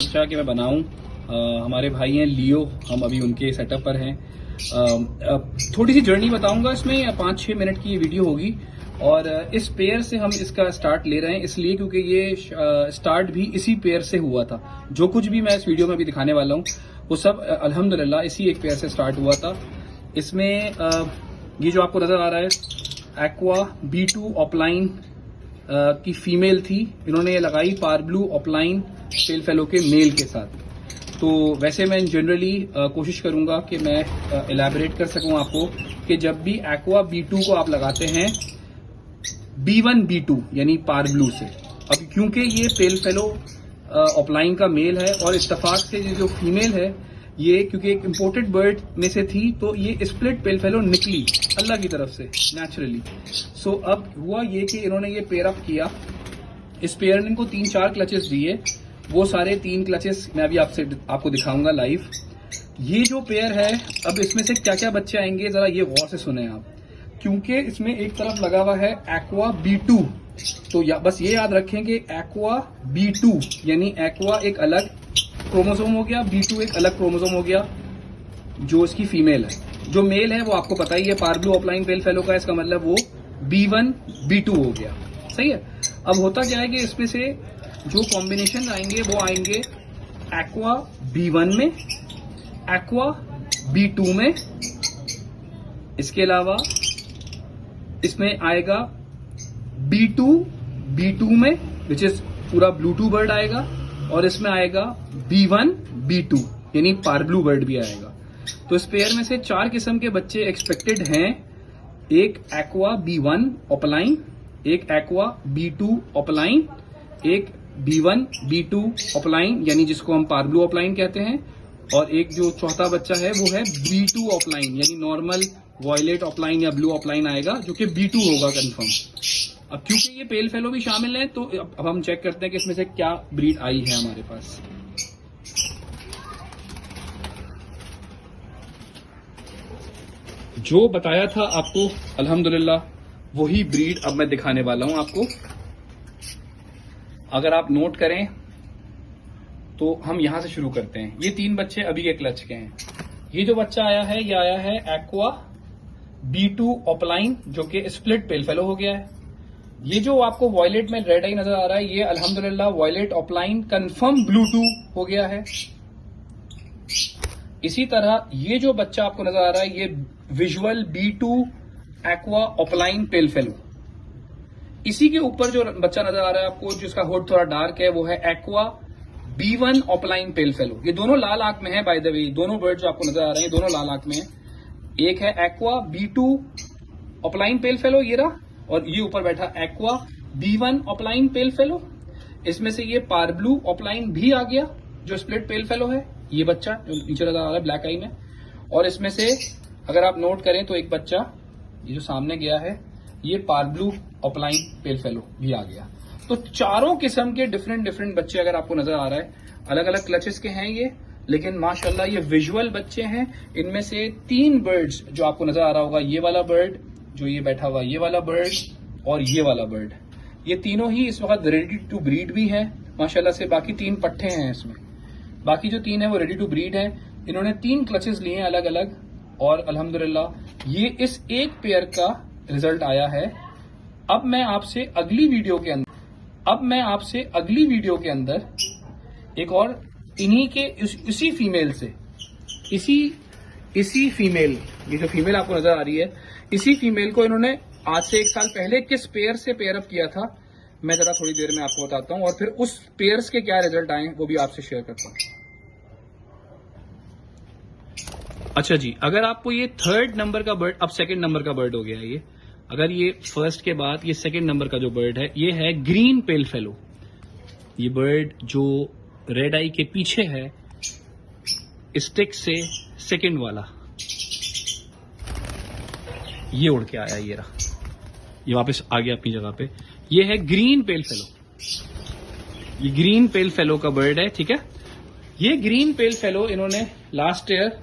सोचा कि मैं बनाऊं। हमारे भाई हैं लियो, हम अभी उनके सेटअप पर हैं। थोड़ी सी जर्नी बताऊंगा इसमें, 5-6 मिनट की ये वीडियो होगी। और इस पेयर से हम इसका स्टार्ट ले रहे हैं इसलिए क्योंकि ये स्टार्ट भी इसी पेयर से हुआ था। जो कुछ भी मैं इस वीडियो में भी दिखाने वाला हूँ वो सब अल्हम्दुलिल्लाह इसी एक पेयर से स्टार्ट हुआ था। इसमें ये जो आपको नजर आ रहा है एक्वा B2 ऑपलाइन की फीमेल थी। इन्होंने ये लगाई पारब्लू ऑपलाइन पेल फेलो के मेल के साथ। तो वैसे मैं जनरली कोशिश करूंगा कि मैं एलैबोरेट कर सकूं आपको कि जब भी एक्वा B2 को आप लगाते हैं B1 B2 यानी पारब्लू से, अब क्योंकि ये पेल फेलो ऑपलाइन का मेल है और इत्तेफाक से ये जो फीमेल है ये क्योंकि एक इम्पोर्टेड बर्ड में से थी तो ये स्प्लिट पेल फेलो निकली अल्लाह की तरफ से नेचुरली। सो अब हुआ ये कि इन्होंने ये पेयर अप किया। इस पेयर ने इनको 3-4 क्लचेस दिए, वो सारे 3 क्लचेस मैं अभी आपको दिखाऊंगा लाइव। ये जो पेयर है अब इसमें से क्या क्या बच्चे आएंगे जरा ये गौर से सुने आप, क्योंकि इसमें एक तरफ लगा हुआ है एक्वा B2। तो बस ये याद रखें कि एक्वा B2 यानी एक्वा एक अलग क्रोमोसोम हो गया, B2 एक अलग क्रोमोसोम हो गया जो इसकी फीमेल है। जो मेल है वो आपको पता ही है पारब्लू ऑपलाइन पेल फेलो का, इसका मतलब वो B1 B2 हो गया। सही है। अब होता क्या है कि इसमें से जो कॉम्बिनेशन आएंगे वो आएंगे एक्वा B1 में, एक्वा B2 में, इसके अलावा इसमें आएगा B2 B2 में विच इज पूरा ब्लू2 बर्ड आएगा, और इसमें आएगा B1 B2 यानी पारब्लू बर्ड भी आएगा। तो इस पेयर में से 4 किस्म के बच्चे एक्सपेक्टेड हैं। एक एक्वा B1 ऑपलाइन, एक एक्वा B2 ऑपलाइन, एक B1 B2 ऑपलाइन यानी जिसको हम पारब्लू ऑपलाइन कहते हैं, और एक जो चौथा बच्चा है वो है B2 ऑपलाइन यानी नॉर्मल वॉयलेट ऑपलाइन या ब्लू ऑपलाइन आएगा जो कि B2 होगा कंफर्म। अब क्योंकि ये पेल फेलो भी शामिल है तो अब हम चेक करते हैं कि इसमें से क्या ब्रीड आई है हमारे पास। जो बताया था आपको अल्हम्दुलिल्लाह वही ब्रीड अब मैं दिखाने वाला हूं आपको। अगर आप नोट करें तो हम यहां से शुरू करते हैं। ये 3 बच्चे अभी के क्लच के हैं। ये जो बच्चा आया है ये आया है एक्वा B2 ऑपलाइन जो कि स्प्लिट पेल फेलो हो गया है। ये जो आपको वॉयलेट में रेड आई नजर आ रहा है ये अल्हम्दुलिल्लाह वॉयलेट ऑपलाइन कंफर्म ब्लू2 हो गया है। इसी तरह ये जो बच्चा आपको नजर आ रहा है ये visual B2 aqua opaline pale fellow. इसी के ऊपर जो बच्चा नजर आ रहा है आपको जिसका होड थोड़ा डार्क है वो है एक्वा B1 ऑपलाइन पेल फेलो। ये दोनों लाल आंख में है बाय द वे, दोनों बर्ड जो आपको नजर आ रहे हैं दोनों लाल आंख में है। एक है एक्वा B2 ऑपलाइन पेल फेलो ये रहा, और ये ऊपर बैठा एक्वा B1 ऑपलाइन पेल फेलो। इसमें से ये पारब्लू ऑपलाइन भी आ गया जो स्प्लिट पेल फेलो है, ये बच्चा जो नीचे नजर आ रहा है ब्लैक आई में। और इसमें से अगर आप नोट करें तो एक बच्चा ये जो सामने गया है ये पारब्लू ऑपलाइन पेल फेलो भी आ गया। तो चारों किस्म के डिफरेंट बच्चे अगर आपको नजर आ रहा है, अलग अलग क्लचेस के हैं ये, लेकिन माशाल्लाह ये विजुअल बच्चे हैं। इनमें से 3 बर्ड्स जो आपको नजर आ रहा होगा, ये वाला बर्ड जो ये बैठा हुआ, ये वाला बर्ड और ये वाला बर्ड, ये तीनों ही इस वक्त रेडी टू ब्रीड भी है माशाल्लाह से। बाकी 3 पट्टे हैं इसमें, बाकी जो 3 है वो रेडी टू ब्रीड है। इन्होंने 3 क्लचेस लिए हैं अलग अलग, और अल्हम्दुलिल्लाह ये इस एक पेयर का रिजल्ट आया है। अब मैं आपसे अगली वीडियो के अंदर एक और इन्हीं के इसी फीमेल से इसी फीमेल, ये जो फीमेल आपको नजर आ रही है, इसी फीमेल को इन्होंने आज से 1 साल पहले किस पेयर से पेयर अप किया था मैं जरा थोड़ी देर में आपको बताता हूं, और फिर उस पेयर्स के क्या रिजल्ट आए वो भी आपसे शेयर करता हूं। अच्छा जी, अगर आपको ये 3rd नंबर का बर्ड, अब 2nd नंबर का बर्ड हो गया ये, अगर ये 1st के बाद ये 2nd नंबर का जो बर्ड है ये है ग्रीन पेल फेलो। ये बर्ड जो रेड आई के पीछे है स्टिक से 2nd वाला, ये उड़ के आया, ये रहा, ये वापस आ गया अपनी जगह पे। ये है ग्रीन पेल फेलो, ये ग्रीन पेल फेलो का बर्ड है, ठीक है। ये ग्रीन पेल फेलो इन्होंने लास्ट ईयर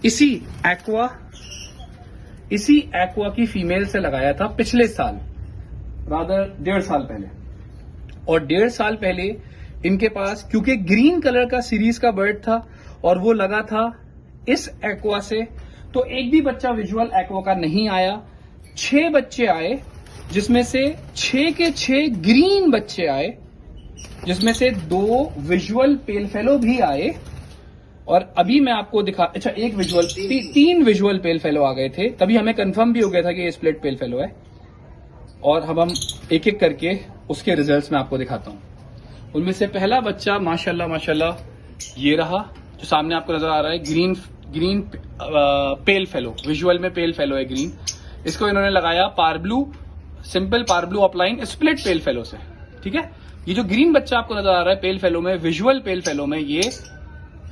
इसी एक्वा की फीमेल से लगाया था पिछले साल, रादर 1.5 साल पहले। और 1.5 साल पहले इनके पास, क्योंकि ग्रीन कलर का सीरीज का बर्ड था और वो लगा था इस एक्वा से, तो एक भी बच्चा विजुअल एक्वा का नहीं आया। 6 बच्चे आए, जिसमें से 6 के 6 ग्रीन बच्चे आए, जिसमें से 2 विजुअल पेल फेलो भी आए। और अभी मैं आपको अच्छा, एक विजुअल, 3 विजुअल पेल फेलो आ गए थे, तभी हमें कंफर्म भी हो गया था कि ये स्प्लिट पेल फेलो है। और अब हम एक एक करके उसके रिजल्ट्स में आपको दिखाता हूं। उनमें से पहला बच्चा माशाल्लाह माशाल्लाह ये रहा, जो सामने आपको नजर आ रहा है, ग्रीन पेल फेलो, विजुअल में पेल फेलो है ग्रीन। इसको इन्होंने लगाया पारब्लू, simple पारब्लू upline split pale fellow से, ठीक है। ये जो ग्रीन बच्चा आपको नजर आ रहा है पेल फेलो में, विजुअल पेल फेलो में, ये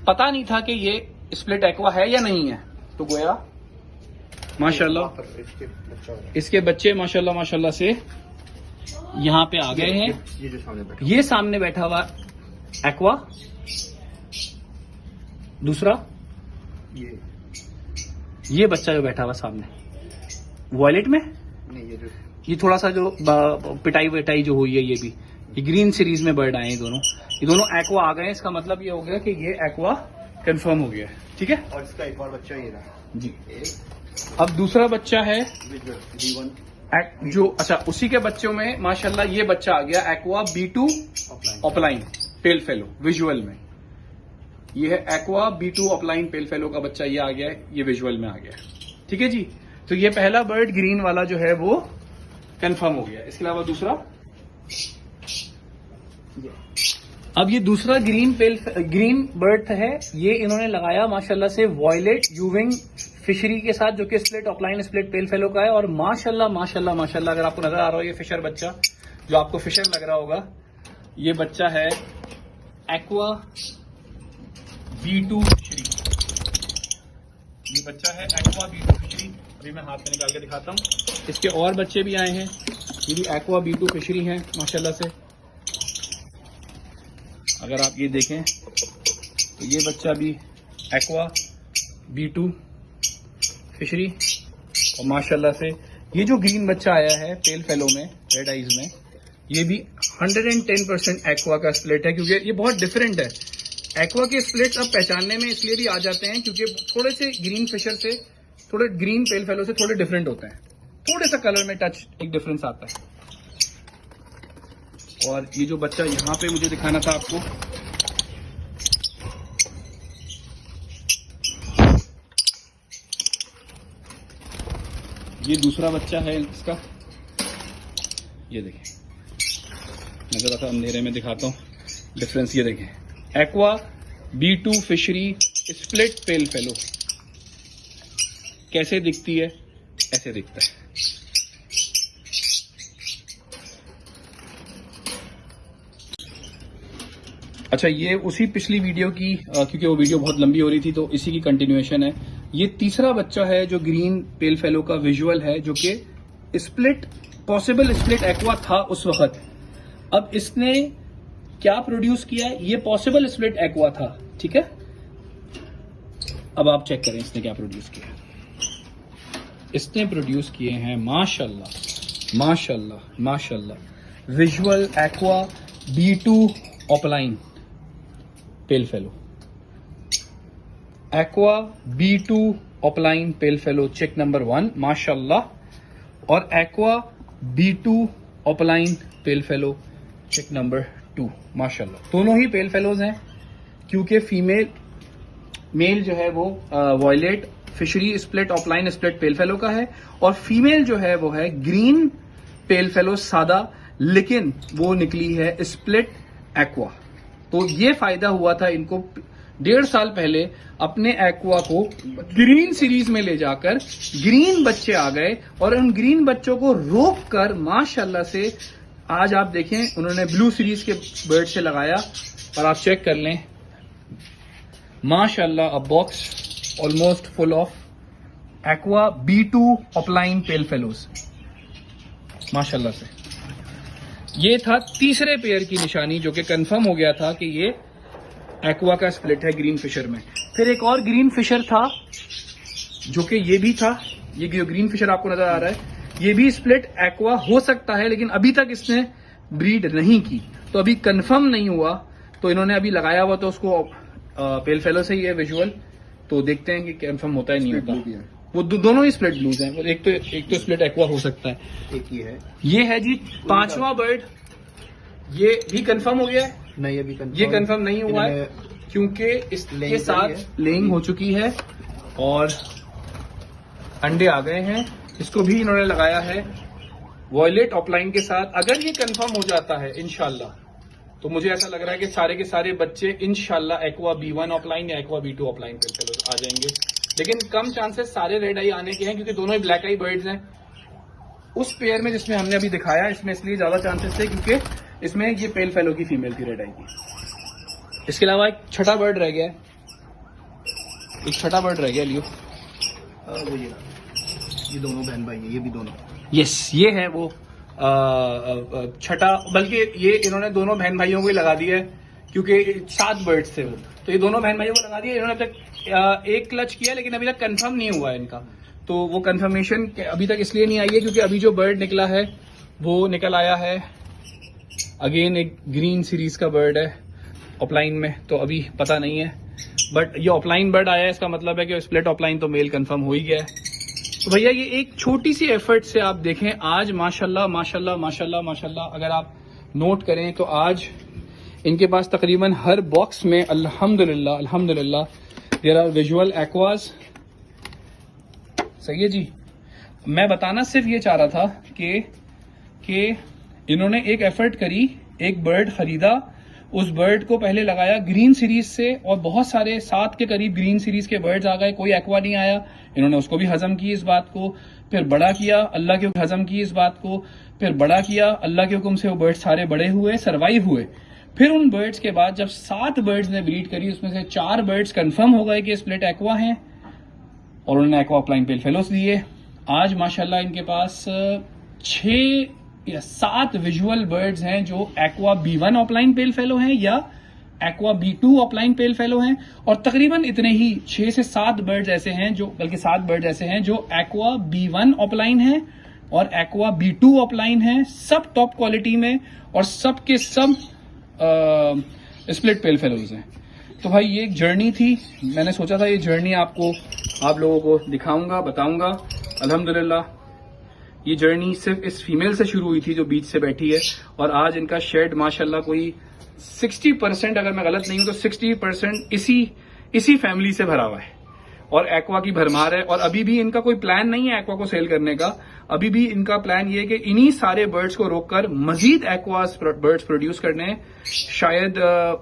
पता नहीं था कि ये स्प्लिट एक्वा है या नहीं है, तो गोया माशाल्लाह इसके बच्चे माशाल्लाह माशाल्लाह से यहां पे आ गए हैं। ये सामने बैठा हुआ एक्वा, दूसरा ये बच्चा जो बैठा हुआ सामने वॉयलेट में, ये थोड़ा सा जो पिटाई विटाई जो हुई है, ये ग्रीन सीरीज में बर्ड आए हैं ये दोनों एक्वा आ गए हैं। इसका मतलब ये हो गया कि ये एक्वा कंफर्म हो गया है, ठीक है। और इसका एक और बच्चा ये रहा जी। अब दूसरा बच्चा है जो, अच्छा, उसी के बच्चों में माशाल्लाह ये बच्चा आ गया aqua B2 opaline pale fellow visual में। ये है aqua B2 opaline pale fallow का बच्चा, ये आ गया है, ये विजुअल में आ गया है, ठीक है जी। तो ये पहला बर्ड ग्रीन वाला जो है वो कंफर्म हो गया। इसके अलावा दूसरा, अब ये दूसरा ग्रीन बर्ड है, ये इन्होंने लगाया माशाल्लाह से वॉयलेट यूविंग फिशरी के साथ, जो कि split opaline split pale fallow का है। और माशाल्लाह माशाल्लाह माशाल्लाह, अगर आपको नजर आ रहा हो ये फिशर बच्चा, जो आपको फिशर लग रहा होगा, ये बच्चा है एक्वा B2 फिशरी। ये बच्चा है एक्वा B2 फिशरी, अभी मैं हाथ में निकाल के दिखाता हूँ। इसके और बच्चे भी आए हैं, ये भी एक्वा B2 फिशरी हैं माशाल्लाह से। अगर आप ये देखें तो ये बच्चा भी एक्वा B2 फिशरी, और माशाल्लाह से ये जो ग्रीन बच्चा आया है पेल फेलो में रेड आइज में, ये भी 110% एक्वा का स्प्लिट है, क्योंकि ये बहुत डिफरेंट है। एक्वा के स्प्लिट अब पहचानने में इसलिए भी आ जाते हैं क्योंकि थोड़े से ग्रीन फिशर से, थोड़े ग्रीन पेल फेलो से थोड़े डिफरेंट होते हैं, थोड़े सा कलर में टच एक डिफरेंस आता है। और ये जो बच्चा यहां पे मुझे दिखाना था आपको, ये दूसरा बच्चा है इसका, ये देखें, नजर आता अंधेरे में दिखाता हूं डिफरेंस, ये देखें, aqua B2 fishery split pale fellow कैसे दिखती है, ऐसे दिखता है। अच्छा, ये उसी पिछली वीडियो की, क्योंकि वो वीडियो बहुत लंबी हो रही थी तो इसी की कंटिन्यूएशन है। ये तीसरा बच्चा है जो ग्रीन पेल फेलो का विजुअल है, जो कि स्प्लिट, पॉसिबल स्प्लिट एक्वा था उस वक्त। अब इसने क्या प्रोड्यूस किया है, ये पॉसिबल स्प्लिट एक्वा था, ठीक है। अब आप चेक करें इसने क्या प्रोड्यूस किया। इसने प्रोड्यूस किए हैं माशाल्लाह माशाल्लाह माशाल्लाह visual aqua B2 opaline pale fallow, aqua B2 opaline pale fallow check number 1 माशाल्लाह, और aqua B2 opaline pale fallow check number 2 माशाल्लाह। दोनों ही पेल फेलोज हैं, क्योंकि मेल जो है वो वॉयलेट फिशरी split opaline split pale fallow का है, और फीमेल जो है वो है ग्रीन पेल फेलो सादा, लेकिन वो निकली है स्प्लिट एक्वा। तो ये फायदा हुआ था इनको 1.5 साल पहले अपने एक्वा को ग्रीन सीरीज में ले जाकर, ग्रीन बच्चे आ गए और उन ग्रीन बच्चों को रोक कर माशाल्लाह से आज आप देखें उन्होंने ब्लू सीरीज के बर्ड से लगाया, और आप चेक कर लें माशाल्लाह, a box almost full of aqua B2 opaline pale fallows माशाल्लाह से। ये था तीसरे पेयर की निशानी, जो कि कंफर्म हो गया था कि ये एक्वा का स्प्लिट है ग्रीन फिशर में। फिर एक और ग्रीन फिशर था, जो कि ये भी था, ये जो ग्रीन फिशर आपको नजर आ रहा है, ये भी स्प्लिट एक्वा हो सकता है, लेकिन अभी तक इसने ब्रीड नहीं की, तो अभी कंफर्म नहीं हुआ तो इन्होंने अभी लगाया हुआ तो उसको पेल फेलो से ही है विजुअल, तो देखते हैं कि कंफर्म होता है नहीं होता। वो दोनों ही स्प्लिट ब्लूज हैं, एक तो स्प्लिट एक्वा हो सकता है, एक ही है। ये है जी 5वां बर्ड, ये भी कंफर्म हो गया है? नहीं अभी कंफर्म, ये कंफर्म नहीं हुआ है क्योंकि इसके साथ लेइंग हो चुकी है और अंडे आ गए हैं। इसको भी इन्होंने लगाया है वॉयलेट ऑफलाइन के साथ। अगर ये कंफर्म हो जाता है इंशाल्लाह, तो मुझे ऐसा लग रहा है कि सारे के सारे बच्चे इंशाल्लाह एक्वा B1 ऑफलाइन या एक्वा B2 ऑफलाइन पे आ जाएंगे, लेकिन कम चांसेस सारे रेड आई आने के हैं क्योंकि दोनों ही ब्लैक आई बर्ड्स हैं। उस पेयर में जिसमें हमने अभी दिखाया, इसमें इसलिए ज्यादा चांसेस थे क्योंकि इसमें ये पेल फेलो की फीमेल थी रेड आई की। इसके अलावा एक छठा बर्ड रह गया है, एक छठा बर्ड रह गया लियो। वो ये दोनों बहन भाई हैं, ये भी दोनों। यस, ये है वो छठा, बल्कि ये इन्होंने दोनों बहन भाइयों को ही लगा दिया है क्योंकि 7 बर्ड्स थे वो, तो ये दोनों बहन भाइयों को लगा दिया। इन्होंने अब तक एक क्लच किया लेकिन अभी तक कंफर्म नहीं हुआ है इनका, तो वो कंफर्मेशन अभी तक इसलिए नहीं आई है क्योंकि अभी जो बर्ड निकला है वो निकल आया है अगेन एक ग्रीन सीरीज का बर्ड है ऑफलाइन में, तो अभी पता नहीं है। बट ये ऑफलाइन बर्ड आया है, इसका मतलब है कि स्प्लिट ऑफलाइन तो मेल कंफर्म हो ही गया है। तो भैया ये एक छोटी सी एफर्ट से आप देखें, आज माशाल्लाह माशाल्लाह माशाल्लाह माशाल्लाह अगर आप नोट करें तो आज इनके पास तकरीबन हर बॉक्स में अल्हम्दुलिल्लाह अल्हम्दुलिल्लाह देयर आर विजुअल एक्वास। सही है जी। मैं बताना सिर्फ ये चाह रहा था कि इन्होंने एक एफर्ट करी, एक बर्ड खरीदा, उस बर्ड को पहले लगाया ग्रीन सीरीज से और बहुत सारे 7 के करीब ग्रीन सीरीज के बर्ड्स आ गए, कोई एक्वा नहीं आया। इन्होंने उसको भी हजम की इस बात को, फिर बड़ा किया, अल्लाह के हजम की इस बात को, फिर बड़ा किया, अल्लाह के हुक्म से वो बर्ड्स सारे बड़े हुए, सर्वाइव हुए। फिर उन बर्ड्स के बाद जब 7 बर्ड्स ने ब्रीड करी, उसमें से 4 बर्ड्स कंफर्म हो गए कि स्प्लिट एक्वा हैं और उन्होंने एक्वा ऑफलाइन पेल फेलोस दिए। आज माशाल्लाह इनके पास 6 या 7 विजुअल बर्ड्स हैं जो एक्वा B1 ऑफलाइन पेल फेलो हैं या एक्वा B2 ऑफलाइन पेल फेलो हैं, और तकरीबन इतने ही 6 से 7 बर्ड्स ऐसे हैं जो, बल्कि 7 बर्ड्स ऐसे हैं जो एक्वा B1 ऑफलाइन हैं और एक्वा B2 ऑफलाइन हैं, सब टॉप क्वालिटी में और सब के सब स्प्लिट पेल फेलोज हैं। तो भाई ये एक जर्नी थी, मैंने सोचा था ये जर्नी आप लोगों को दिखाऊंगा, बताऊंगा। अल्हम्दुलिल्लाह ये जर्नी सिर्फ इस फीमेल से शुरू हुई थी जो बीच से बैठी है, और आज इनका शेड माशाल्लाह कोई 60%, अगर मैं गलत नहीं हूं तो 60% इसी फैमिली से भरा हुआ है और एक्वा की भरमार है। और अभी भी इनका कोई प्लान नहीं है एक्वा को सेल करने का, अभी भी इनका प्लान ये है कि इन्हीं सारे बर्ड्स को रोककर मजीद एक्वा बर्ड्स प्रोड्यूस करने हैं। शायद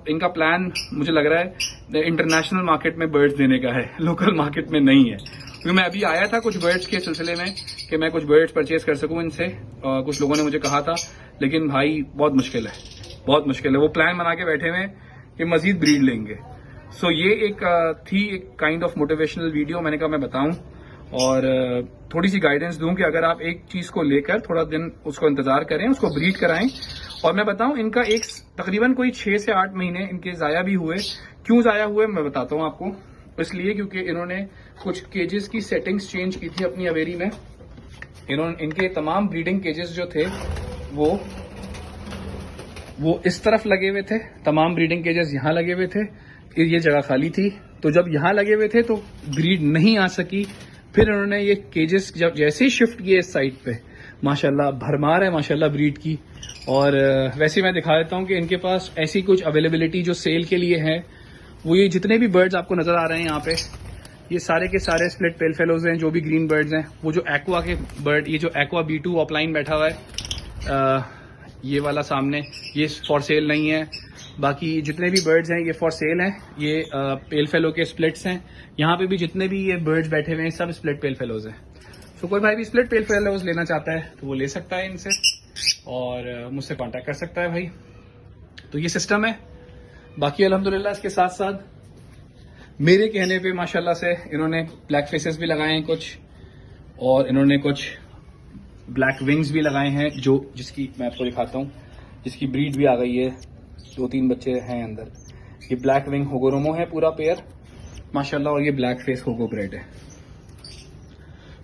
इनका प्लान मुझे लग रहा है इंटरनेशनल मार्केट में बर्ड्स देने का है, लोकल मार्केट में नहीं है। क्योंकि मैं अभी आया था कुछ बर्ड्स के सिलसिले में कि मैं कुछ बर्ड्स परचेज कर सकूं इनसे, कुछ लोगों ने मुझे कहा था, लेकिन भाई बहुत मुश्किल है, बहुत मुश्किल है। वो प्लान बना के बैठे हुए कि मजीद ब्रीड लेंगे। सो ये एक थी एक काइंड ऑफ मोटिवेशनल वीडियो, मैंने कहा मैं बताऊं और थोड़ी सी गाइडेंस दूं कि अगर आप एक चीज को लेकर थोड़ा दिन उसको इंतजार करें, उसको ब्रीड कराएं। और मैं बताऊं इनका एक तकरीबन कोई 6 से 8 महीने इनके जाया भी हुए। क्यों जाया हुए मैं बताता हूं आपको, इसलिए क्योंकि इन्होंने कुछ केजेस की सेटिंग्स चेंज की थी अपनी अवेरी में। इनके तमाम ब्रीडिंग केजेस जो थे वो इस तरफ लगे हुए थे, तमाम ब्रीडिंग केजेस यहाँ लगे हुए थे, ये जगह खाली थी। तो जब यहाँ लगे हुए थे तो ब्रीड नहीं आ सकी। फिर उन्होंने ये केजेस जब जैसे ही शिफ्ट किए इस साइड पे, माशाल्लाह भरमार है माशाल्लाह ब्रीड की। और वैसे मैं दिखा देता हूँ कि इनके पास ऐसी कुछ अवेलेबिलिटी जो सेल के लिए है, वो ये जितने भी बर्ड्स आपको नजर आ रहे हैं यहाँ पे, ये सारे के सारे स्प्लिट पेल फेलोज हैं, जो भी ग्रीन बर्ड्स हैं। वो जो एक्वा के बर्ड, ये जो एक्वा B2 ऑफलाइन बैठा हुआ है, ये वाला सामने, ये फॉर सेल नहीं है। बाकी जितने भी बर्ड्स हैं ये फॉर सेल हैं, ये पेल फेलो के स्प्लिट्स हैं। यहाँ पे भी जितने भी ये बर्ड्स बैठे हुए हैं सब स्प्लिट पेल फेलोज हैं। तो कोई भाई भी स्प्लिट पेल फेलोज लेना चाहता है तो वो ले सकता है इनसे और मुझसे कांटेक्ट कर सकता है भाई। तो ये सिस्टम है। बाकी अल्हम्दुलिल्लाह इसके साथ साथ मेरे कहने पे माशाल्लाह से इन्होंने ब्लैक फेसेस भी लगाए हैं कुछ, और इन्होंने कुछ ब्लैक विंग्स भी लगाए हैं, जिसकी मैं आपको दिखाता हूँ, जिसकी ब्रीड भी आ गई है। 2-3 बच्चे हैं अंदर। ये ब्लैक विंग होगोरोमो है पूरा पेयर माशाल्लाह, और ये ब्लैक फेस होगो ब्रेड है।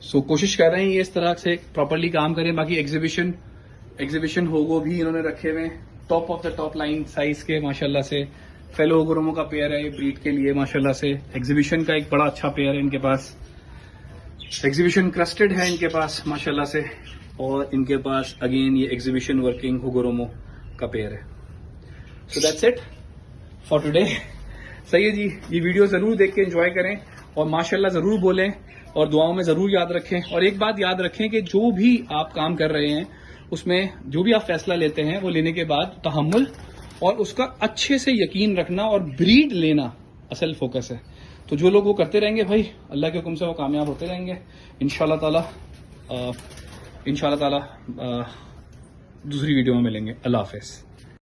सो कोशिश कर रहे हैं ये इस तरह से प्रॉपरली काम करें। बाकी एग्जीबिशन होगो भी इन्होंने रखे हुए हैं, top of the top line size के माशाल्लाह से फेलो हुगुरोमो का पेयर है ये ब्रीड के लिए माशाल्लाह से। एग्जीबिशन का एक बड़ा अच्छा पेयर है इनके पास, एग्जीबिशन क्रस्टेड है इनके पास माशाल्लाह से, और इनके पास अगेन ये एग्जीबिशन वर्किंग हुगुरोमो का पेयर है। So that's it for today. सही है जी, ये वीडियो जरूर देख के एंजॉय करें और माशाल्लाह जरूर बोलें और दुआओं में जरूर याद रखें। और एक बात याद रखें कि जो भी आप काम कर रहे हैं उसमें जो भी आप फैसला लेते हैं वो लेने के बाद तहम्मुल और उसका अच्छे से यकीन रखना और ब्रीड लेना असल फोकस है। तो जो लोग वो करते रहेंगे भाई, अल्लाह के हुक्म से वो कामयाब होते रहेंगे इंशाल्लाह ताला। दूसरी वीडियो में मिलेंगे। अल्लाह हाफिज।